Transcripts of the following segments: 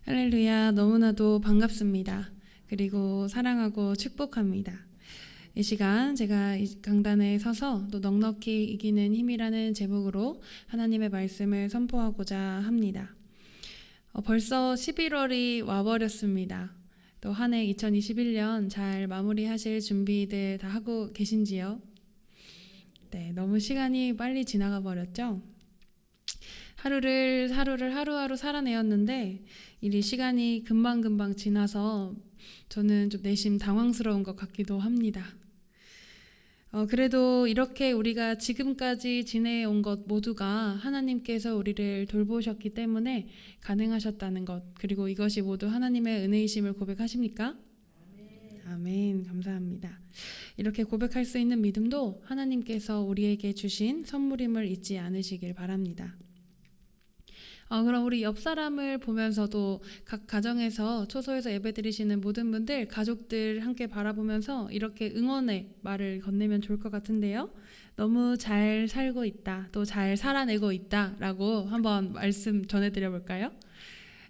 할렐루야, 너무나도 반갑습니다. 그리고 사랑하고 축복합니다. 이 시간 제가 이 강단에 서서 또 넉넉히 이기는 힘이라는 제목으로 하나님의 말씀을 선포하고자 합니다. 벌써 11월이 와버렸습니다. 또 한 해 2021년 잘 마무리하실 준비들 다 하고 계신지요? 네, 너무 시간이 빨리 지나가 버렸죠? 하루를 하루하루 살아내었는데 이 시간이 금방금방 지나서 저는 좀 내심 당황스러운 것 같기도 합니다. 그래도 이렇게 우리가 지금까지 지내온 것 모두가 하나님께서 우리를 돌보셨기 때문에 가능하셨다는 것, 그리고 이것이 모두 하나님의 은혜이심을 고백하십니까? 아멘. 감사합니다. 이렇게 고백할 수 있는 믿음도 하나님께서 우리에게 주신 선물임을 잊지 않으시길 바랍니다. 그럼 우리 옆 사람을 보면서도 각 가정에서 초소에서 예배드리시는 모든 분들, 가족들 함께 바라보면서 이렇게 응원의 말을 건네면 좋을 것 같은데요. 너무 잘 살고 있다, 또 잘 살아내고 있다 라고 한번 말씀 전해드려 볼까요?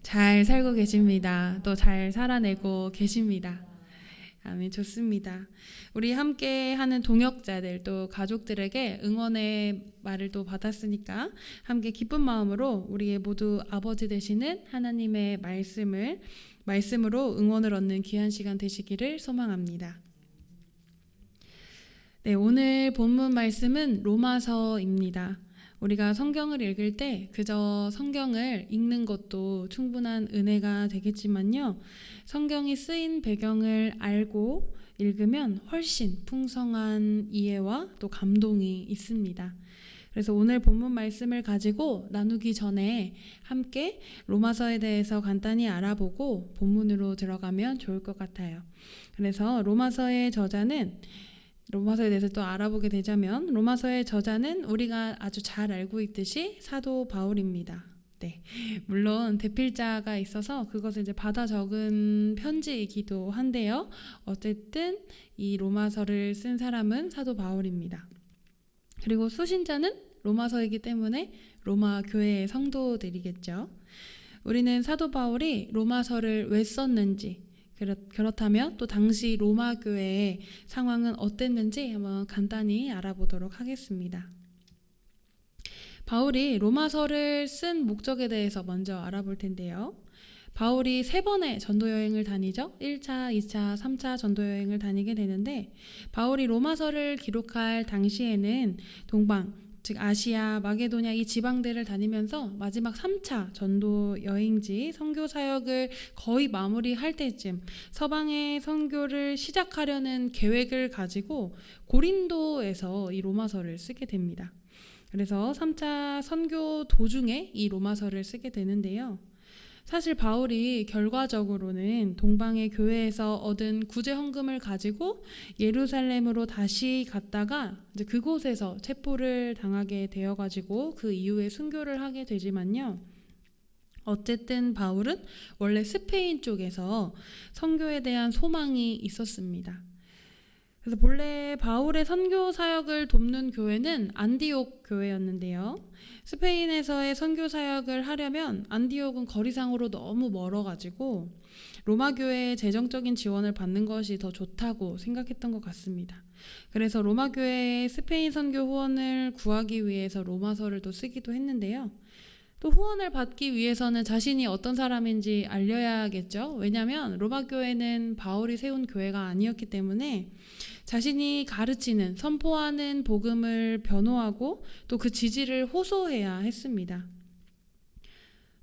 잘 살고 계십니다. 또 잘 살아내고 계십니다. 아멘. 좋습니다. 우리 함께 하는 동역자들 또 가족들에게 응원의 말을 또 받았으니까 함께 기쁜 마음으로 우리의 모두 아버지 되시는 하나님의 말씀으로 응원을 얻는 귀한 시간 되시기를 소망합니다. 네, 오늘 본문 말씀은 로마서입니다. 우리가 성경을 읽을 때 그저 성경을 읽는 것도 충분한 은혜가 되겠지만요. 성경이 쓰인 배경을 알고 읽으면 훨씬 풍성한 이해와 또 감동이 있습니다. 그래서 오늘 본문 말씀을 가지고 나누기 전에 함께 로마서에 대해서 간단히 알아보고 본문으로 들어가면 좋을 것 같아요. 그래서 로마서에 대해서 또 알아보게 되자면 로마서의 저자는 우리가 아주 잘 알고 있듯이 사도 바울입니다. 네, 물론 대필자가 있어서 그것을 이제 받아 적은 편지이기도 한데요. 어쨌든 이 로마서를 쓴 사람은 사도 바울입니다. 그리고 수신자는 로마서이기 때문에 로마 교회의 성도들이겠죠. 우리는 사도 바울이 로마서를 왜 썼는지, 그렇다면 또 당시 로마 교회의 상황은 어땠는지 한번 간단히 알아보도록 하겠습니다. 바울이 로마서를 쓴 목적에 대해서 먼저 알아볼 텐데요. 바울이 3번의 전도여행을 다니죠. 1차, 2차, 3차 전도여행을 다니게 되는데 바울이 로마서를 기록할 당시에는 동방, 즉 아시아, 마게도냐 이 지방들을 다니면서 마지막 3차 전도 여행지 선교 사역을 거의 마무리할 때쯤 서방의 선교를 시작하려는 계획을 가지고 고린도에서 이 로마서를 쓰게 됩니다. 그래서 3차 선교 도중에 이 로마서를 쓰게 되는데요. 사실 바울이 결과적으로는 동방의 교회에서 얻은 구제 헌금을 가지고 예루살렘으로 다시 갔다가 이제 그곳에서 체포를 당하게 되어가지고 그 이후에 순교를 하게 되지만요. 어쨌든 바울은 원래 스페인 쪽에서 선교에 대한 소망이 있었습니다. 그래서 본래 바울의 선교 사역을 돕는 교회는 안디옥 교회였는데요. 스페인에서의 선교 사역을 하려면 안디옥은 거리상으로 너무 멀어가지고 로마 교회의 재정적인 지원을 받는 것이 더 좋다고 생각했던 것 같습니다. 그래서 로마 교회의 스페인 선교 후원을 구하기 위해서 로마서를 또 쓰기도 했는데요. 또 후원을 받기 위해서는 자신이 어떤 사람인지 알려야겠죠. 왜냐하면 로마 교회는 바울이 세운 교회가 아니었기 때문에 자신이 가르치는, 선포하는 복음을 변호하고 또 그 지지를 호소해야 했습니다.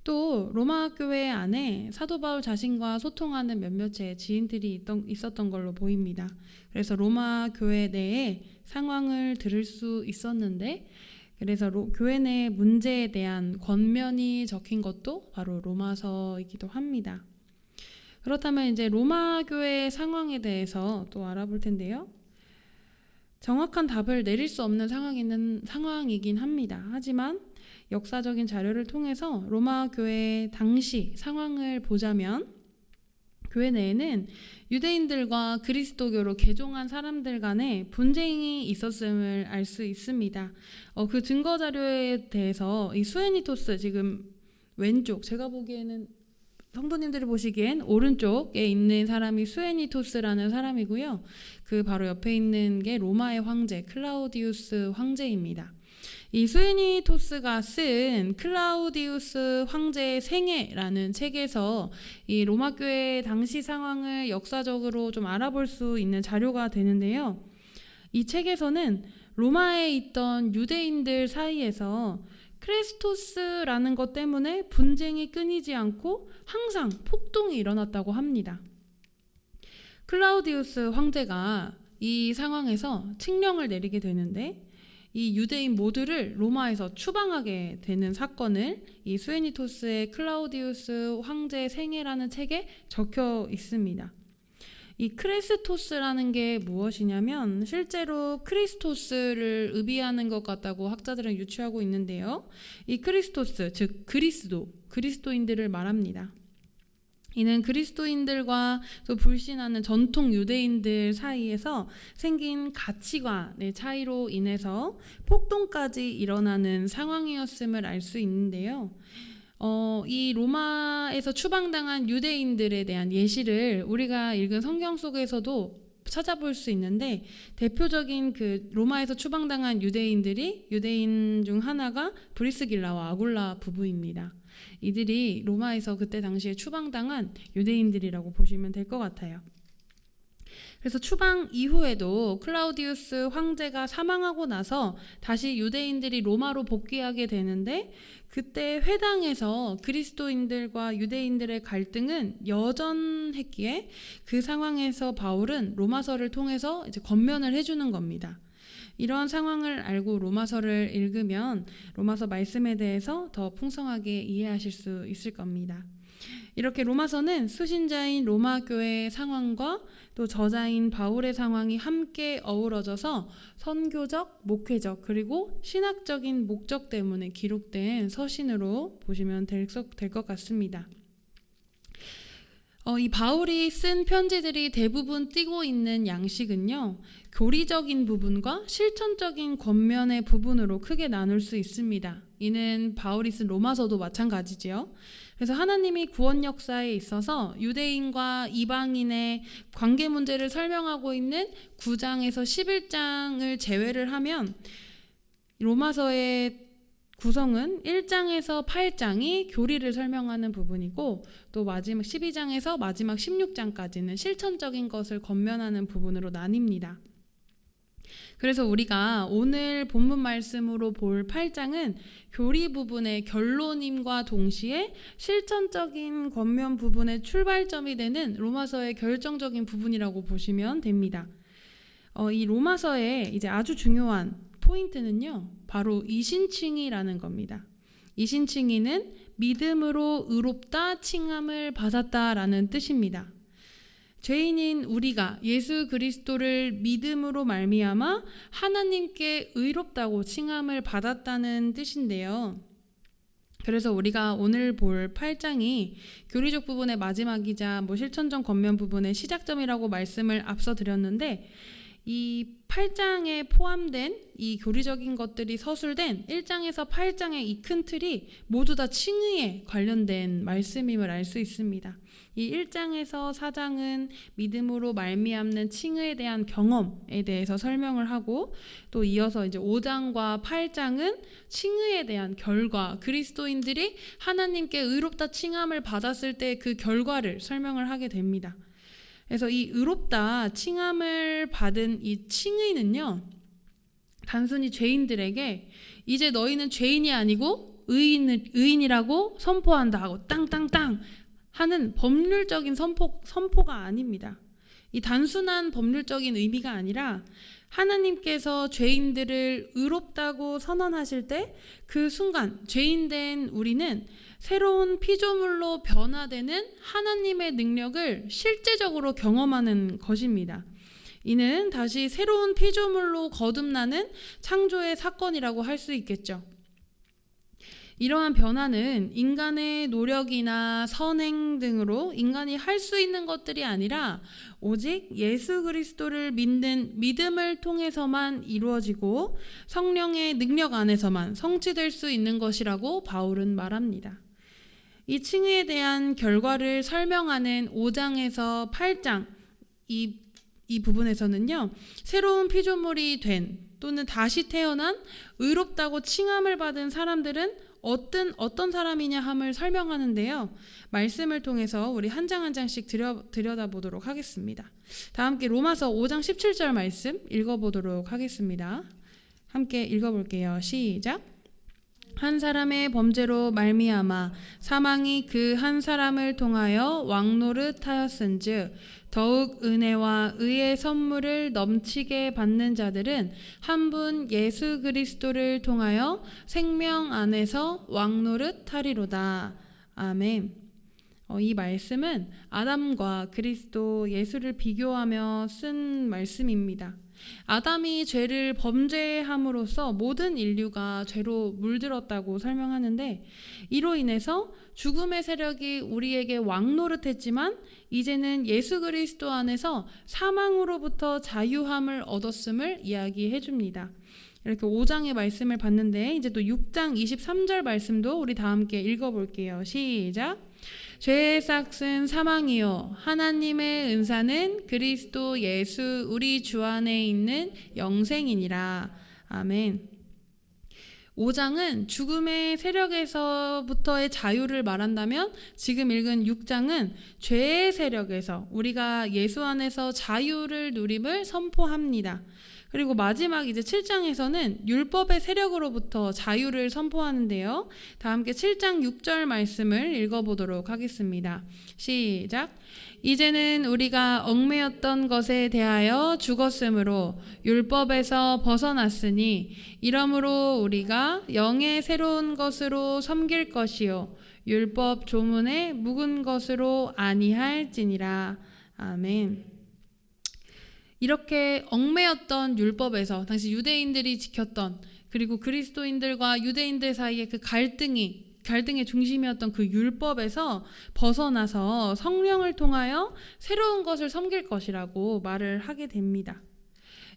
또 로마 교회 안에 사도 바울 자신과 소통하는 몇몇의 지인들이 있었던 걸로 보입니다. 그래서 로마 교회 내에 상황을 들을 수 있었는데 그래서 교회 내 문제에 대한 권면이 적힌 것도 바로 로마서이기도 합니다. 그렇다면 이제 로마 교회의 상황에 대해서 또 알아볼 텐데요. 정확한 답을 내릴 수 없는 상황이긴 합니다. 하지만 역사적인 자료를 통해서 로마 교회의 당시 상황을 보자면 교회 내에는 유대인들과 그리스도교로 개종한 사람들 간에 분쟁이 있었음을 알 수 있습니다. 그 증거 자료에 대해서 이 수에니토스 지금 왼쪽 제가 보기에는 성도님들이 보시기엔 오른쪽에 있는 사람이 수에니토스라는 사람이고요. 그 바로 옆에 있는 게 로마의 황제 클라우디우스 황제입니다. 이 수에니토스가 쓴 클라우디우스 황제의 생애라는 책에서 이 로마 교회 당시 상황을 역사적으로 좀 알아볼 수 있는 자료가 되는데요. 이 책에서는 로마에 있던 유대인들 사이에서 크레스토스라는 것 때문에 분쟁이 끊이지 않고 항상 폭동이 일어났다고 합니다. 클라우디우스 황제가 이 상황에서 칙령을 내리게 되는데 이 유대인 모두를 로마에서 추방하게 되는 사건을 이 수에니토스의 클라우디우스 황제 생애라는 책에 적혀 있습니다. 이 크레스토스라는 게 무엇이냐면 실제로 크리스토스를 의미하는 것 같다고 학자들은 유추하고 있는데요. 이 크리스토스, 즉 그리스도인들을 말합니다. 이는 그리스도인들과 또 불신하는 전통 유대인들 사이에서 생긴 가치관의 차이로 인해서 폭동까지 일어나는 상황이었음을 알 수 있는데요. 이 로마에서 추방당한 유대인들에 대한 예시를 우리가 읽은 성경 속에서도 찾아볼 수 있는데 대표적인 그 로마에서 추방당한 유대인 중 하나가 브리스길라와 아굴라 부부입니다. 이들이 로마에서 그때 당시에 추방당한 유대인들이라고 보시면 될 것 같아요. 그래서 추방 이후에도 클라우디우스 황제가 사망하고 나서 다시 유대인들이 로마로 복귀하게 되는데 그때 회당에서 그리스도인들과 유대인들의 갈등은 여전했기에 그 상황에서 바울은 로마서를 통해서 이제 권면을 해주는 겁니다. 이런 상황을 알고 로마서를 읽으면 로마서 말씀에 대해서 더 풍성하게 이해하실 수 있을 겁니다. 이렇게 로마서는 수신자인 로마 교회의 상황과 또 저자인 바울의 상황이 함께 어우러져서 선교적, 목회적, 그리고 신학적인 목적 때문에 기록된 서신으로 보시면 될 것 같습니다. 이 바울이 쓴 편지들이 대부분 띠고 있는 양식은요, 교리적인 부분과 실천적인 겉면의 부분으로 크게 나눌 수 있습니다. 이는 바울이 쓴 로마서도 마찬가지지요. 그래서 하나님이 구원 역사에 있어서 유대인과 이방인의 관계 문제를 설명하고 있는 9장에서 11장을 제외를 하면 로마서의 구성은 1장에서 8장이 교리를 설명하는 부분이고 또 마지막 12장에서 마지막 16장까지는 실천적인 것을 권면하는 부분으로 나뉩니다. 그래서 우리가 오늘 본문 말씀으로 볼 8장은 교리 부분의 결론임과 동시에 실천적인 권면 부분의 출발점이 되는 로마서의 결정적인 부분이라고 보시면 됩니다. 이 로마서의 이제 아주 중요한 포인트는요, 바로 이신칭의라는 겁니다. 이신칭의는 믿음으로 의롭다 칭함을 받았다라는 뜻입니다. 죄인인 우리가 예수 그리스도를 믿음으로 말미암아 하나님께 의롭다고 칭함을 받았다는 뜻인데요. 그래서 우리가 오늘 볼 8장이 교리적 부분의 마지막이자 실천적 권면 부분의 시작점이라고 말씀을 앞서 드렸는데 이 8장에 포함된 이 교리적인 것들이 서술된 1장에서 8장의 이 큰 틀이 모두 다 칭의에 관련된 말씀임을 알 수 있습니다. 이 1장에서 4장은 믿음으로 말미암는 칭의에 대한 경험에 대해서 설명을 하고 또 이어서 이제 5장과 8장은 칭의에 대한 결과, 그리스도인들이 하나님께 의롭다 칭함을 받았을 때 그 결과를 설명을 하게 됩니다. 그래서 이 의롭다 칭함을 받은 이 칭의는요, 단순히 죄인들에게 이제 너희는 죄인이 아니고 의인이라고 선포한다 하고 땅땅땅 하는 법률적인 선포가 아닙니다. 이 단순한 법률적인 의미가 아니라 하나님께서 죄인들을 의롭다고 선언하실 때 그 순간 죄인된 우리는 새로운 피조물로 변화되는 하나님의 능력을 실제적으로 경험하는 것입니다. 이는 다시 새로운 피조물로 거듭나는 창조의 사건이라고 할 수 있겠죠. 이러한 변화는 인간의 노력이나 선행 등으로 인간이 할 수 있는 것들이 아니라 오직 예수 그리스도를 믿는 믿음을 통해서만 이루어지고 성령의 능력 안에서만 성취될 수 있는 것이라고 바울은 말합니다. 이 칭의에 대한 결과를 설명하는 5장에서 8장 이 부분에서는요, 새로운 피조물이 된 또는 다시 태어난 의롭다고 칭함을 받은 사람들은 어떤 사람이냐 함을 설명하는데요. 말씀을 통해서 우리 한 장 한 장씩 들여다보도록 하겠습니다. 다 함께 로마서 5장 17절 말씀 읽어보도록 하겠습니다. 함께 읽어볼게요. 시작. 한 사람의 범죄로 말미암아 사망이 그 한 사람을 통하여 왕노릇하였은즉 더욱 은혜와 의의 선물을 넘치게 받는 자들은 한 분 예수 그리스도를 통하여 생명 안에서 왕노릇하리로다. 아멘. 이 말씀은 아담과 그리스도 예수를 비교하며 쓴 말씀입니다. 아담이 죄를 범죄함으로써 모든 인류가 죄로 물들었다고 설명하는데, 이로 인해서 죽음의 세력이 우리에게 왕노릇했지만 이제는 예수 그리스도 안에서 사망으로부터 자유함을 얻었음을 이야기해 줍니다. 이렇게 5장의 말씀을 봤는데, 이제 또 6장 23절 말씀도 우리 다 함께 읽어볼게요. 시작. 죄의 삭은 사망이요 하나님의 은사는 그리스도 예수 우리 주 안에 있는 영생이니라. 아멘. 5장은 죽음의 세력에서부터의 자유를 말한다면, 지금 읽은 6장은 죄의 세력에서 우리가 예수 안에서 자유를 누림을 선포합니다. 그리고 마지막 이제 7장에서는 율법의 세력으로부터 자유를 선포하는데요. 다 함께 7장 6절 말씀을 읽어보도록 하겠습니다. 시작. 이제는 우리가 얽매였던 것에 대하여 죽었으므로 율법에서 벗어났으니 이러므로 우리가 영의 새로운 것으로 섬길 것이요 율법 조문에 묵은 것으로 아니할지니라. 아멘. 이렇게 얽매였던 율법에서 당시 유대인들이 지켰던, 그리고 그리스도인들과 유대인들 사이의 그 갈등의 중심이었던 그 율법에서 벗어나서 성령을 통하여 새로운 것을 섬길 것이라고 말을 하게 됩니다.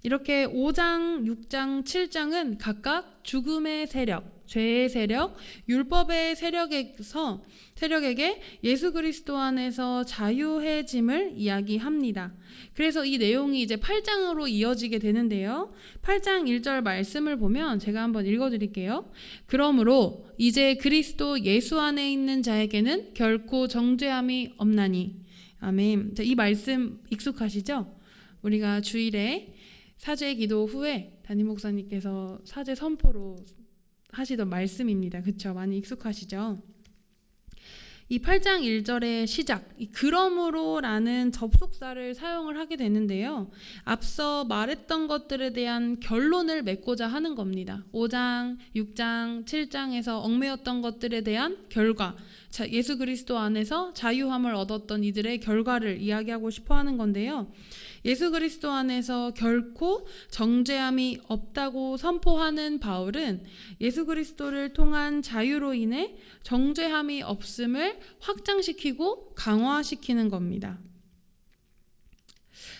이렇게 5장, 6장, 7장은 각각 죽음의 세력, 죄의 세력, 율법의 세력에게 예수 그리스도 안에서 자유해짐을 이야기합니다. 그래서 이 내용이 이제 8장으로 이어지게 되는데요. 8장 1절 말씀을 보면 제가 한번 읽어드릴게요. 그러므로 이제 그리스도 예수 안에 있는 자에게는 결코 정죄함이 없나니. 아멘. 이 말씀 익숙하시죠? 우리가 주일에 사죄 기도 후에 담임 목사님께서 사죄 선포로 하시던 말씀입니다. 그렇죠? 많이 익숙하시죠? 이 8장 1절의 시작, 이 그러므로라는 접속사를 사용을 하게 되는데요. 앞서 말했던 것들에 대한 결론을 맺고자 하는 겁니다. 5장, 6장, 7장에서 얽매였던 것들에 대한 결과, 예수 그리스도 안에서 자유함을 얻었던 이들의 결과를 이야기하고 싶어 하는 건데요. 예수 그리스도 안에서 결코 정죄함이 없다고 선포하는 바울은 예수 그리스도를 통한 자유로 인해 정죄함이 없음을 확장시키고 강화시키는 겁니다.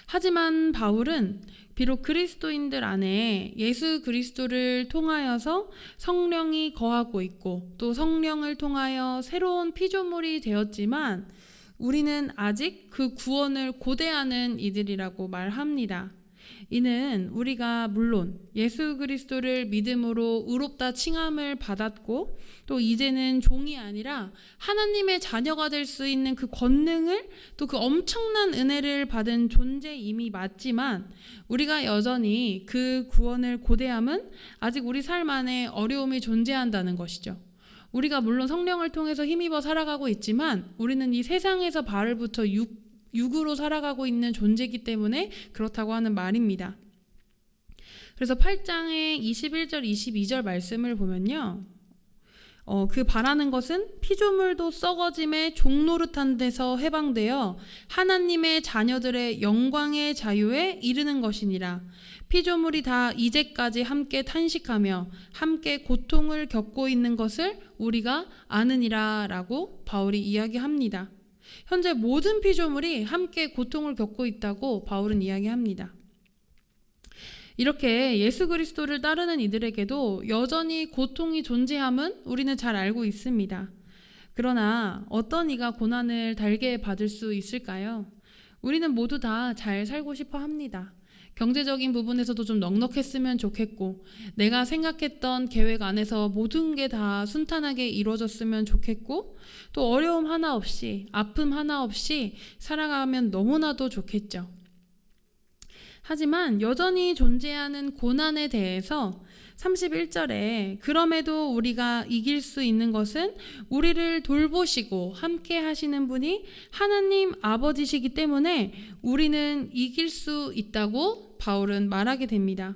하지만 바울은 비록 그리스도인들 안에 예수 그리스도를 통하여서 성령이 거하고 있고 또 성령을 통하여 새로운 피조물이 되었지만 우리는 아직 그 구원을 고대하는 이들이라고 말합니다. 이는 우리가 물론 예수 그리스도를 믿음으로 의롭다 칭함을 받았고 또 이제는 종이 아니라 하나님의 자녀가 될 수 있는 그 권능을 또 그 엄청난 은혜를 받은 존재임이 맞지만 우리가 여전히 그 구원을 고대함은 아직 우리 삶 안에 어려움이 존재한다는 것이죠. 우리가 물론 성령을 통해서 힘입어 살아가고 있지만 우리는 이 세상에서 발을 붙여 육으로 살아가고 있는 존재이기 때문에 그렇다고 하는 말입니다. 그래서 8장의 21절, 22절 말씀을 보면요. 그 바라는 것은 피조물도 썩어짐에 종노릇한 데서 해방되어 하나님의 자녀들의 영광의 자유에 이르는 것이니라. 피조물이 다 이제까지 함께 탄식하며 함께 고통을 겪고 있는 것을 우리가 아느니라 라고 바울이 이야기합니다. 현재 모든 피조물이 함께 고통을 겪고 있다고 바울은 이야기합니다. 이렇게 예수 그리스도를 따르는 이들에게도 여전히 고통이 존재함은 우리는 잘 알고 있습니다. 그러나 어떤 이가 고난을 달게 받을 수 있을까요? 우리는 모두 다 잘 살고 싶어 합니다. 경제적인 부분에서도 좀 넉넉했으면 좋겠고, 내가 생각했던 계획 안에서 모든 게 다 순탄하게 이루어졌으면 좋겠고, 또 어려움 하나 없이, 아픔 하나 없이 살아가면 너무나도 좋겠죠. 하지만 여전히 존재하는 고난에 대해서 31절에 그럼에도 우리가 이길 수 있는 것은 우리를 돌보시고 함께 하시는 분이 하나님 아버지시기 때문에 우리는 이길 수 있다고 바울은 말하게 됩니다.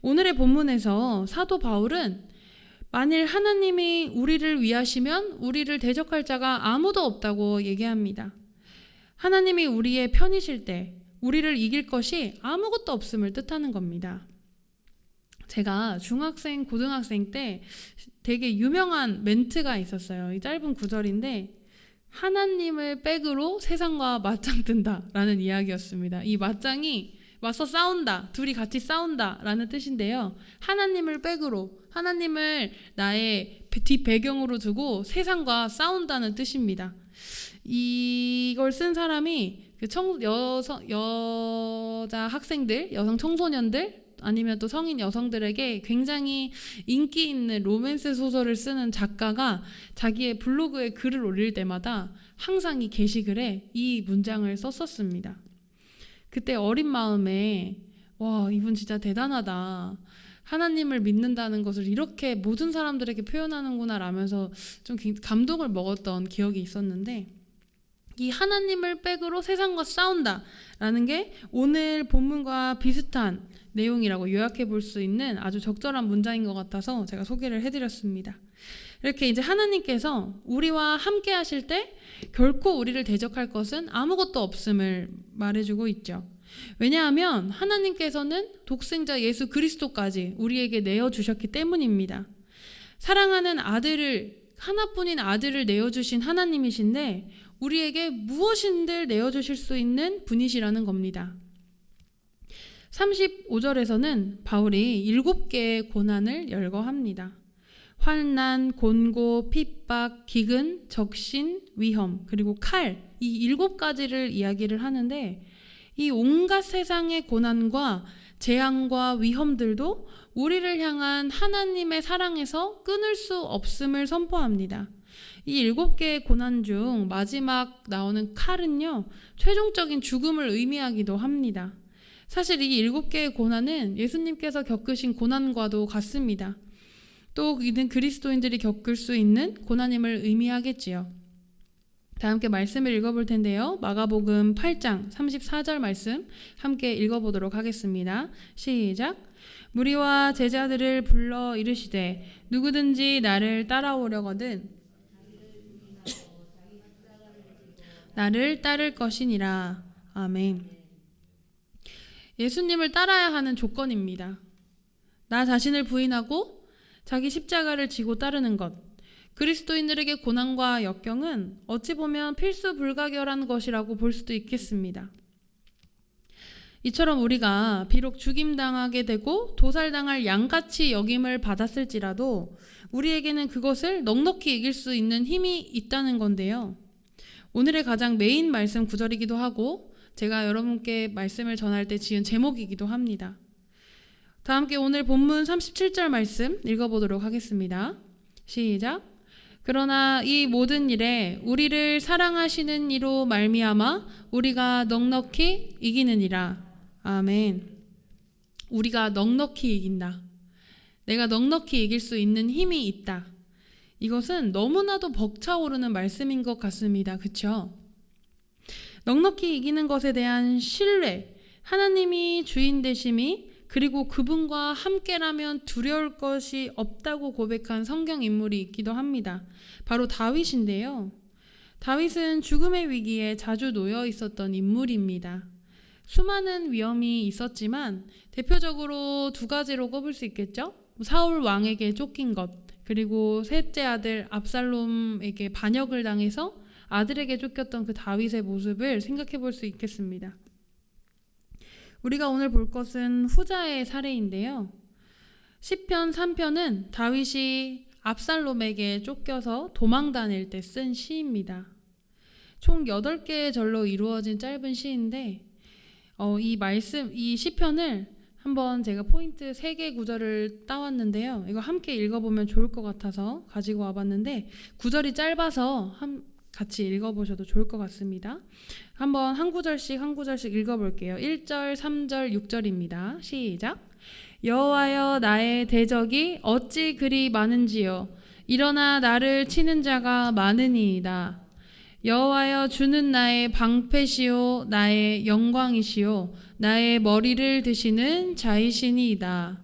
오늘의 본문에서 사도 바울은 만일 하나님이 우리를 위하시면 우리를 대적할 자가 아무도 없다고 얘기합니다. 하나님이 우리의 편이실 때 우리를 이길 것이 아무것도 없음을 뜻하는 겁니다. 제가 중학생, 고등학생 때 되게 유명한 멘트가 있었어요. 이 짧은 구절인데 하나님을 백으로 세상과 맞짱 뜬다 라는 이야기였습니다. 이 맞짱이 맞서 싸운다, 둘이 같이 싸운다 라는 뜻인데요. 하나님을 백으로, 하나님을 나의 뒷배경으로 두고 세상과 싸운다는 뜻입니다. 이걸 쓴 사람이 여자 학생들, 여성 청소년들 아니면 또 성인 여성들에게 굉장히 인기 있는 로맨스 소설을 쓰는 작가가 자기의 블로그에 글을 올릴 때마다 항상 이 게시글에 이 문장을 썼었습니다. 그때 어린 마음에 와, 이분 진짜 대단하다. 하나님을 믿는다는 것을 이렇게 모든 사람들에게 표현하는구나 라면서 좀 감동을 먹었던 기억이 있었는데, 이 하나님을 백으로 세상과 싸운다 라는 게 오늘 본문과 비슷한 내용이라고 요약해 볼 수 있는 아주 적절한 문장인 것 같아서 제가 소개를 해드렸습니다. 이렇게 이제 하나님께서 우리와 함께 하실 때 결코 우리를 대적할 것은 아무것도 없음을 말해주고 있죠. 왜냐하면 하나님께서는 독생자 예수 그리스도까지 우리에게 내어주셨기 때문입니다. 사랑하는 아들을, 하나뿐인 아들을 내어주신 하나님이신데 우리에게 무엇인들 내어주실 수 있는 분이시라는 겁니다. 35절에서는 바울이 7개의 고난을 열거합니다. 환난, 곤고, 핍박, 기근, 적신, 위험, 그리고 칼, 이 7가지를 이야기를 하는데 이 온갖 세상의 고난과 재앙과 위험들도 우리를 향한 하나님의 사랑에서 끊을 수 없음을 선포합니다. 이 7개의 고난 중 마지막 나오는 칼은요, 최종적인 죽음을 의미하기도 합니다. 사실 이 7개의 고난은 예수님께서 겪으신 고난과도 같습니다. 또 이는 그리스도인들이 겪을 수 있는 고난임을 의미하겠지요. 다 함께 말씀을 읽어볼 텐데요. 마가복음 8장 34절 말씀 함께 읽어보도록 하겠습니다. 시작. 무리와 제자들을 불러 이르시되 누구든지 나를 따라오려거든 나를 따를 것이니라. 아멘. 예수님을 따라야 하는 조건입니다. 나 자신을 부인하고 자기 십자가를 지고 따르는 것. 그리스도인들에게 고난과 역경은 어찌 보면 필수 불가결한 것이라고 볼 수도 있겠습니다. 이처럼 우리가 비록 죽임당하게 되고 도살당할 양같이 여김을 받았을지라도 우리에게는 그것을 넉넉히 이길 수 있는 힘이 있다는 건데요. 오늘의 가장 메인 말씀 구절이기도 하고 제가 여러분께 말씀을 전할 때 지은 제목이기도 합니다. 다 함께 오늘 본문 37절 말씀 읽어보도록 하겠습니다. 시작. 그러나 이 모든 일에 우리를 사랑하시는 이로 말미암아 우리가 넉넉히 이기느니라. 아멘. 우리가 넉넉히 이긴다. 내가 넉넉히 이길 수 있는 힘이 있다. 이것은 너무나도 벅차오르는 말씀인 것 같습니다. 그렇죠? 넉넉히 이기는 것에 대한 신뢰, 하나님이 주인 되심이 그리고 그분과 함께라면 두려울 것이 없다고 고백한 성경 인물이 있기도 합니다. 바로 다윗인데요. 다윗은 죽음의 위기에 자주 놓여 있었던 인물입니다. 수많은 위험이 있었지만 대표적으로 2가지로 꼽을 수 있겠죠. 사울 왕에게 쫓긴 것, 그리고 셋째 아들 압살롬에게 반역을 당해서 아들에게 쫓겼던 그 다윗의 모습을 생각해 볼 수 있겠습니다. 우리가 오늘 볼 것은 후자의 사례인데요. 시편 3편은 다윗이 압살롬에게 쫓겨서 도망 다닐 때 쓴 시입니다. 총 8개의 절로 이루어진 짧은 시인데 이 시편을 한번 제가 포인트 3개 구절을 따왔는데요. 이거 함께 읽어보면 좋을 것 같아서 가지고 와봤는데 구절이 짧아서 같이 읽어보셔도 좋을 것 같습니다. 한번 한 구절씩 읽어볼게요. 1절, 3절, 6절입니다. 시작. 여호와여 나의 대적이 어찌 그리 많은지요. 일어나 나를 치는 자가 많으니이다. 여호와여 주는 나의 방패시요 나의 영광이시요 나의 머리를 드시는 자이시니이다.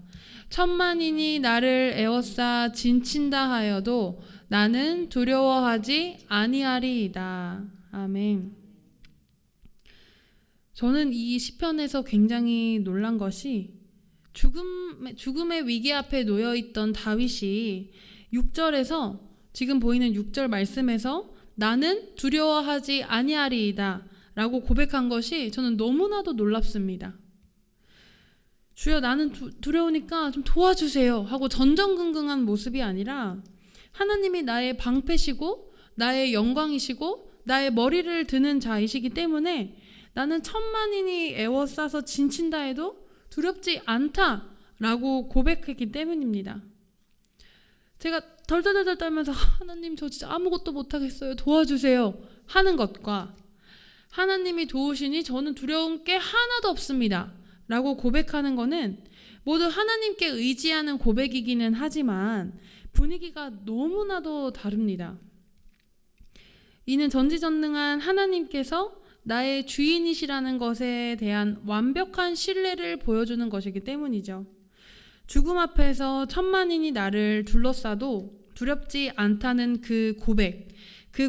천만인이 나를 에워싸 진친다 하여도 나는 두려워하지 아니하리이다. 아멘. 저는 이 시편에서 굉장히 놀란 것이 죽음의 위기 앞에 놓여있던 다윗이 6절에서 지금 보이는 6절 말씀에서 나는 두려워하지 아니하리이다 라고 고백한 것이 저는 너무나도 놀랍습니다. 주여 나는 두려우니까 좀 도와주세요 하고 전전긍긍한 모습이 아니라 하나님이 나의 방패시고 나의 영광이시고 나의 머리를 드는 자이시기 때문에 나는 천만인이 에워싸서 진친다 해도 두렵지 않다라고 고백했기 때문입니다. 제가 덜덜덜 떨면서 하나님 저 진짜 아무것도 못하겠어요 도와주세요 하는 것과 하나님이 도우시니 저는 두려운 게 하나도 없습니다 라고 고백하는 거는 모두 하나님께 의지하는 고백이기는 하지만 분위기가 너무나도 다릅니다. 이는 전지전능한 하나님께서 나의 주인이시라는 것에 대한 완벽한 신뢰를 보여주는 것이기 때문이죠. 죽음 앞에서 천만인이 나를 둘러싸도 두렵지 않다는 그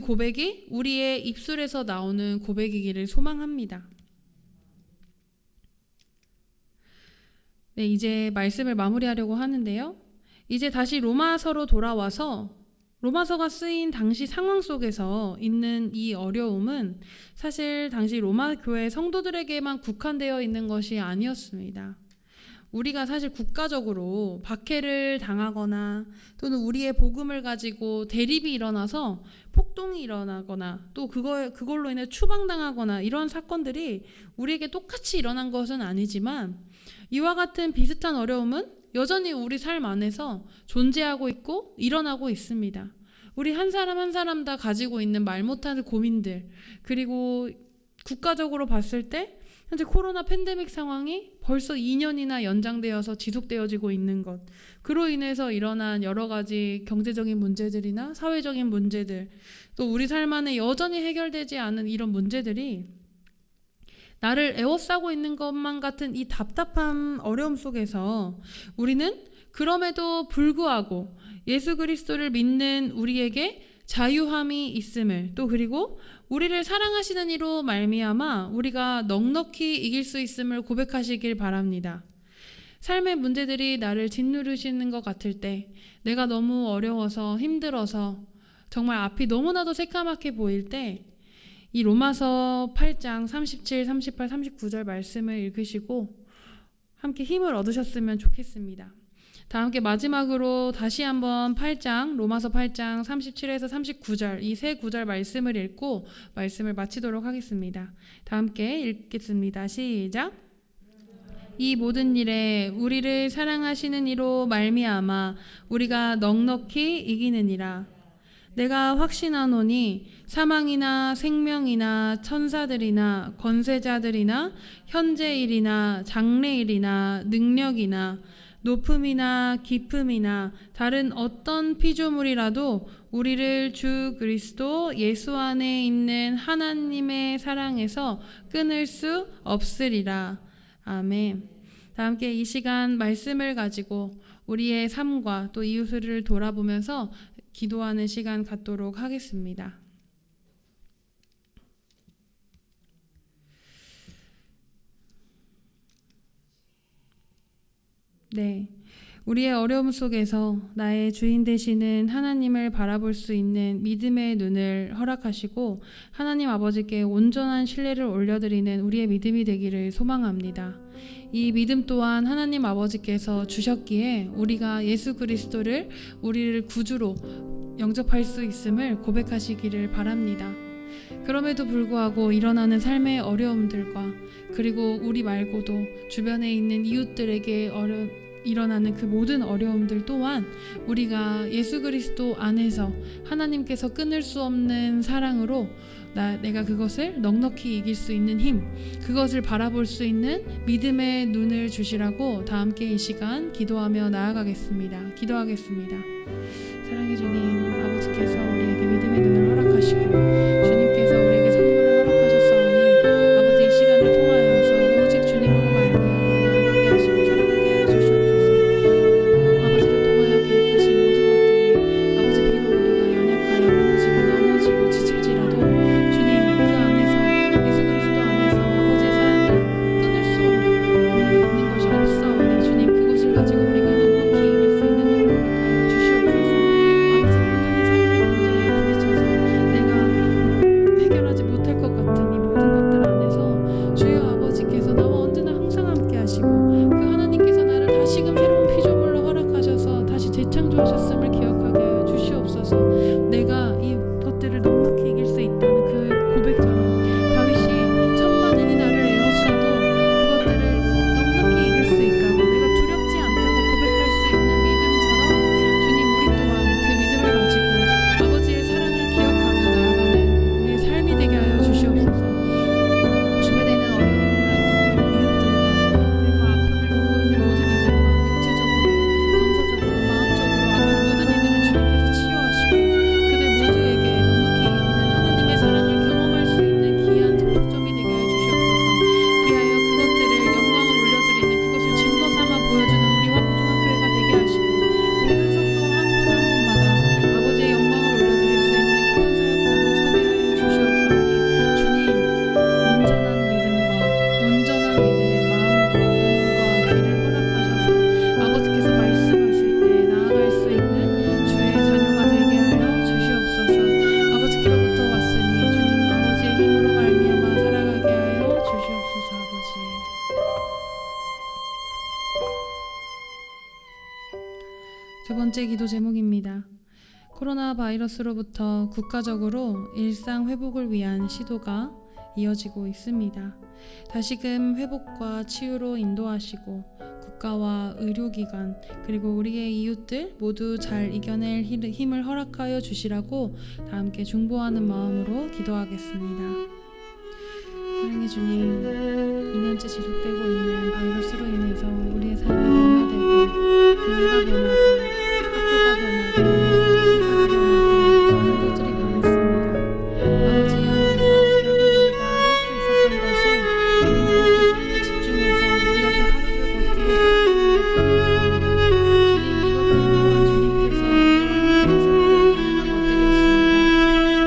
고백이 우리의 입술에서 나오는 고백이기를 소망합니다. 네, 이제 말씀을 마무리하려고 하는데요. 이제 다시 로마서로 돌아와서 로마서가 쓰인 당시 상황 속에서 있는 이 어려움은 사실 당시 로마 교회 성도들에게만 국한되어 있는 것이 아니었습니다. 우리가 사실 국가적으로 박해를 당하거나 또는 우리의 복음을 가지고 대립이 일어나서 폭동이 일어나거나 또 그걸로 인해 추방당하거나 이런 사건들이 우리에게 똑같이 일어난 것은 아니지만 이와 같은 비슷한 어려움은 여전히 우리 삶 안에서 존재하고 있고 일어나고 있습니다. 우리 한 사람 한 사람 다 가지고 있는 말 못할 고민들, 그리고 국가적으로 봤을 때 현재 코로나 팬데믹 상황이 벌써 2년이나 연장되어서 지속되어지고 있는 것, 그로 인해서 일어난 여러 가지 경제적인 문제들이나 사회적인 문제들, 또 우리 삶 안에 여전히 해결되지 않은 이런 문제들이 나를 에워싸고 있는 것만 같은 이 답답한 어려움 속에서 우리는 그럼에도 불구하고 예수 그리스도를 믿는 우리에게 자유함이 있음을, 또 그리고 우리를 사랑하시는 이로 말미암아 우리가 넉넉히 이길 수 있음을 고백하시길 바랍니다. 삶의 문제들이 나를 짓누르시는 것 같을 때, 내가 너무 어려워서 힘들어서 정말 앞이 너무나도 새까맣게 보일 때 이 로마서 8장 37, 38, 39절 말씀을 읽으시고 함께 힘을 얻으셨으면 좋겠습니다. 다 함께 마지막으로 다시 한번 로마서 8장 37에서 39절 이 세 구절 말씀을 읽고 말씀을 마치도록 하겠습니다. 다 함께 읽겠습니다. 시작. 이 모든 일에 우리를 사랑하시는 이로 말미암아 우리가 넉넉히 이기느니라. 내가 확신하노니 사망이나 생명이나 천사들이나 권세자들이나 현재일이나 장래일이나 능력이나 높음이나 깊음이나 다른 어떤 피조물이라도 우리를 주 그리스도 예수 안에 있는 하나님의 사랑에서 끊을 수 없으리라. 아멘. 다 함께 이 시간 말씀을 가지고 우리의 삶과 또 이웃을 돌아보면서 기도하는 시간 갖도록 하겠습니다. 네, 우리의 어려움 속에서 나의 주인 되시는 하나님을 바라볼 수 있는 믿음의 눈을 허락하시고 하나님 아버지께 온전한 신뢰를 올려드리는 우리의 믿음이 되기를 소망합니다. 이 믿음 또한 하나님 아버지께서 주셨기에 우리가 예수 그리스도를 우리를 구주로 영접할 수 있음을 고백하시기를 바랍니다. 그럼에도 불구하고 일어나는 삶의 어려움들과 그리고 우리 말고도 주변에 있는 이웃들에게 일어나는 그 모든 어려움들 또한 우리가 예수 그리스도 안에서 하나님께서 끊을 수 없는 사랑으로 내가 그것을 넉넉히 이길 수 있는 힘, 그것을 바라볼 수 있는 믿음의 눈을 주시라고 다 함께 이 시간 기도하며 나아가겠습니다. 기도하겠습니다. 사랑의 주님, 아버지께서 우리에게 믿음의 눈을 허락하시고 주님께서 우리에게 선물을 허락하셨사오니 아버지 이 시간을 통하여서 오직 주님으로 말미암아 나아가게 하시고 살아가게 하여 주시옵소서. 아버지를 통하여 계획하신 모든 것들이 아버지 비록 우리가 연약하여 무너지고 넘어지고 지칠지라도 주님 그 안에서 예수 그리스도 안에서 아버지의 사랑을 끊을 수 없는 것이 없사오니 주님 그것을 가지고 우리가 넉넉히 이길 수 있는 힘을 허락하여 주시옵소서. 아버지 온전히 삶의 문제에 부딪혀서 내가 해결하지 못할 것 같은 이 모든 것들 안에서 주여 아버지께서 나와 언제나 항상 함께 하시고 그 하나님께서 나를 다시금 새로운 피조물로 허락하셔서 다시 재창조하셨음을 기억하게 하여 주시옵소서. 내가 이 것들을 넉넉히 이길 수 있다는 그 고백처럼 다윗이 천만인이 나를 에워싸도 그것들을 넉넉히 이길 수 있다고 내가 두렵지 않다고 고백할 수 있는 믿음처럼 주님 우리 또한 그 믿음을 가지고 아버지의 사랑을 기억하며 나아가는 우리의 삶이 되게 하여 주시옵소서. 주변에 있는 어려움을 겪고 있는 이웃들과 그리고 아픔을 겪고 있는 모든 이들과 육체적으로, 정서적으로, 마음적으로 아픈 모든 이들을 주님께서 치유하시고 그들 모두에게 넉넉히 이기는 하나님의 사랑을 경험할 수 있는 귀한 특종점이 되게 하여 주시옵소서. 그리하여 그것들을 영광을 올려드리는 그것을 증거 삼아 보여주는 우리 화목중학교회가 되게 하시고 모든 성도 한 분 한 분마다 아버지의 영광을 올려드릴 수 있는 깊은 사역자로 서게 하여 주시옵소니 주님 온전한 믿음과 온전한 믿음의 마음과 눈과 귀를 허락하셔서 아버지께서 말씀하실 때 나아갈 수 있는 주의 자녀가 되게 하여 주시옵소서. 아버지께로부터 왔으니 주님 아버지의 힘으로 말미암아 살아가게 하여 주시옵소서. 아버지 두 번째 기도 제목입니다. 코로나 바이러스로부터 국가적으로 일상 회복을 위한 시도가 이어지고 있습니다. 다시금 회복과 치유로 인도하시고 국가와 의료기관 그리고 우리의 이웃들 모두 잘 이겨낼 힘을 허락하여 주시라고 다 함께 중보하는 마음으로 기도하겠습니다. 사랑의 주님, 2년째 지속되고 있는 바이러스로 인해서 우리의 삶이 변화되고 교회가 변하고 학교가 변하고 회사가 변하고 많은 것들이 변했습니다. 아버지 안에서 결국 우리가 할 수 있었던 것은 하나님께 삶에 집중해서 우리가 그 하루를 버티고 살아가는 것뿐이었습니다. 주님 이것들 또한 주님께서 우리와 함께 하셨기에 것들이었습니다.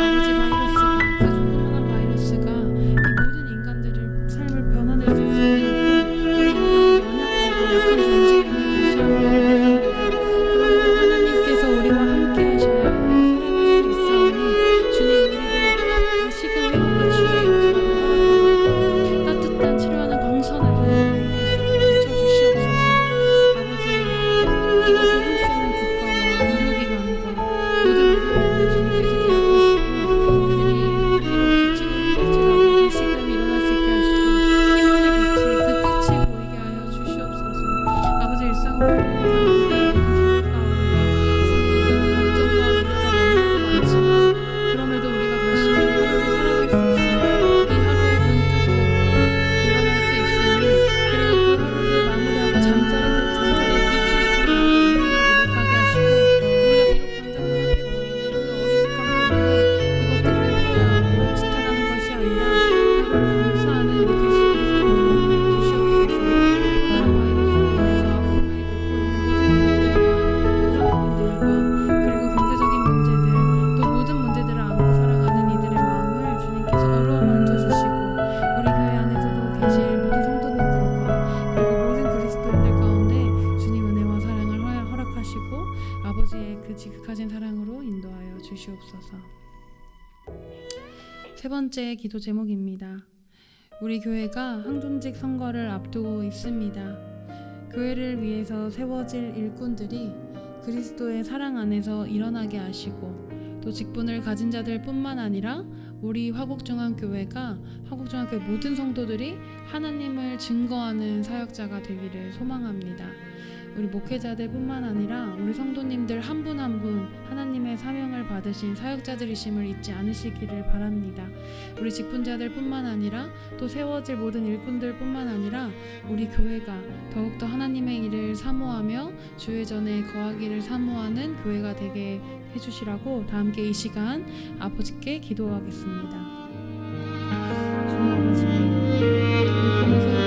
아버지 바이러스가 그 조그마한 바이러스가 이 모든 인간들을 삶을 변화낼 수 있을 만큼 우리 인간은 연약하고 약한 존재임을 다시 한번 고백합니다. 그러므로 하나님께서 우리와 함께 하셔야 우리가 살아갈 수 있사오니 주님 우리를 다시금 회복과 치유의 역사를 허락하셔서 따뜻한 치료하는 광선을 비춰주시옵소서. 아버지 이것을 힘쓰는 국가와 의료기관과 모든 의료인들 주님께서 기억하시고 그들이 비록 지치고 힘들지라도 다시금 일어날 수 있게 하시고 희망의 빛이 그 끝이 보이게 하여 주시옵소서. 아버지 일상으로 회복하는 모든 교회 가운데 걱정과 우려가 너무나도 많지만 그럼에도 우리가 다시 하루를 살아갈 수 있으며 이 하루에 눈 뜨고 일어날 수 있으니 그리고 그 하루를 마무리하고 잠자리에 들 수 있으며 힘을 고백하게 하시고 우리가 비록 당장 눈앞에 보이는 그 어리숙함 때문에 그것들을 후회하고 지탄하는 것이 아니라 그거를 감사하는 우리 예수 그리스도를 주시옵소서. 코로나 바이러스로 인해서 아픔을 겪고 있는 모든 이웃들과 소상공인들과 그리고 경제적인 문제들 또 모든 문제들을 안고 살아가는 이들의 마음을 주님께서 어루만져 주시고 우리 교회 안에서도 계실 모든 성도님들과 그리고 모든 그리스도인들 가운데 주님 은혜와 사랑을 허락하시고 아버지의 그 지극하신 사랑으로 인도하여 주시옵소서. 세 번째 기도 제목입니다. 우리 교회가 항존직 선거를 앞두고 있습니다. 교회를 위해서 세워질 일꾼들이 그리스도의 사랑 안에서 일어나게 하시고 또 직분을 가진 자들 뿐만 아니라 우리 화곡중앙교회가 화곡중앙교회 모든 성도들이 하나님을 증거하는 사역자가 되기를 소망합니다. 우리 목회자들 뿐만 아니라 우리 성도님들 한 분 한 분 하나님의 사명을 받으신 사역자들이심을 잊지 않으시기를 바랍니다. 우리 직분자들 뿐만 아니라 또 세워질 모든 일꾼들 뿐만 아니라 우리 교회가 더욱더 하나님의 일을 사모하며 주의 전에 거하기를 사모하는 교회가 되게 해주시라고 다 함께 이 시간 아버지께 기도하겠습니다. 주님 아버지, 일꾼에서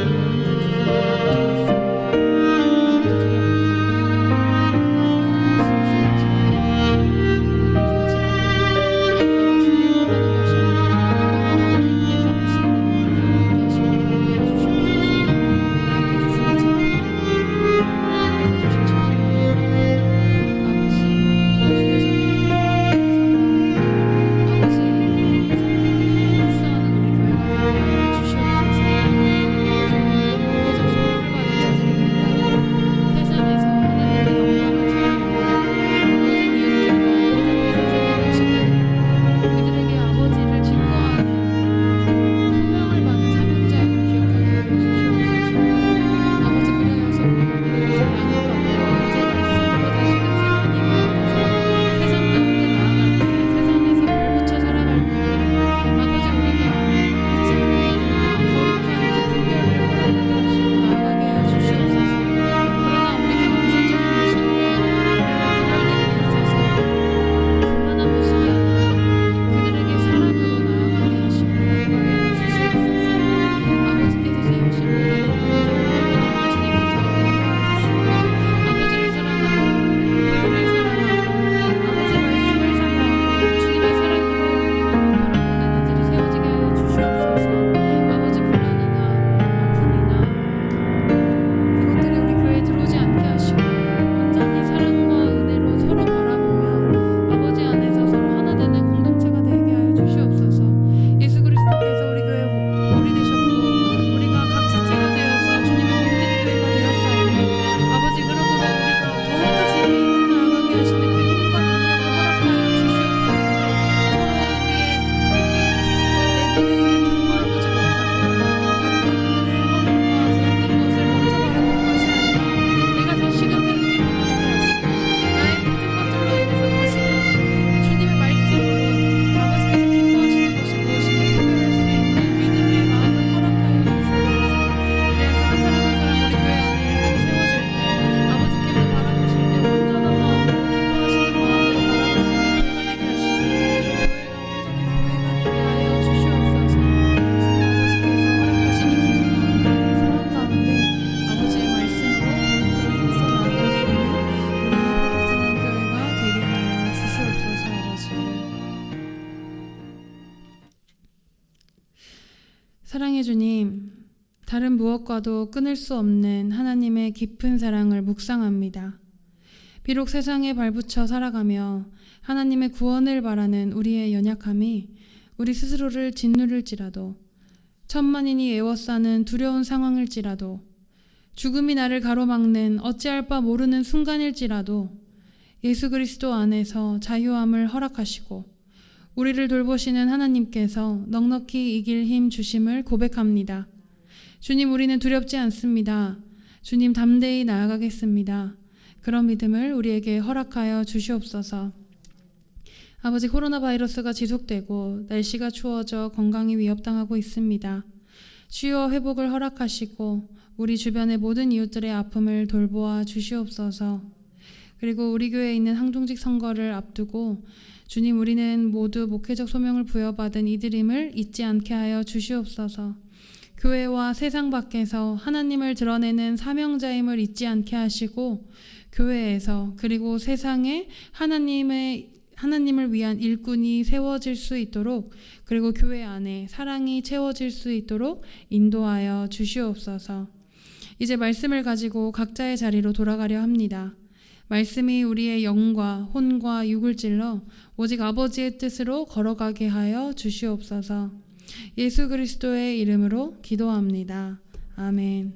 사랑해 주님, 다른 무엇과도 끊을 수 없는 하나님의 깊은 사랑을 묵상합니다. 비록 세상에 발붙여 살아가며 하나님의 구원을 바라는 우리의 연약함이 우리 스스로를 짓누를지라도, 천만인이 애워싸는 두려운 상황일지라도, 죽음이 나를 가로막는 어찌할 바 모르는 순간일지라도 예수 그리스도 안에서 자유함을 허락하시고 우리를 돌보시는 하나님께서 넉넉히 이길 힘 주심을 고백합니다. 주님, 우리는 두렵지 않습니다. 주님, 담대히 나아가겠습니다. 그런 믿음을 우리에게 허락하여 주시옵소서. 아버지, 코로나 바이러스가 지속되고 날씨가 추워져 건강이 위협당하고 있습니다. 주여, 회복을 허락하시고 우리 주변의 모든 이웃들의 아픔을 돌보아 주시옵소서. 그리고 우리 교회에 있는 항종직 선거를 앞두고 주님, 우리는 모두 목회적 소명을 부여받은 이들임을 잊지 않게 하여 주시옵소서. 교회와 세상 밖에서 하나님을 드러내는 사명자임을 잊지 않게 하시고 교회에서 그리고 세상에 하나님을 위한 일꾼이 세워질 수 있도록, 그리고 교회 안에 사랑이 채워질 수 있도록 인도하여 주시옵소서. 이제 말씀을 가지고 각자의 자리로 돌아가려 합니다. 말씀이 우리의 영과 혼과 육을 찔러 오직 아버지의 뜻으로 걸어가게 하여 주시옵소서. 예수 그리스도의 이름으로 기도합니다. 아멘.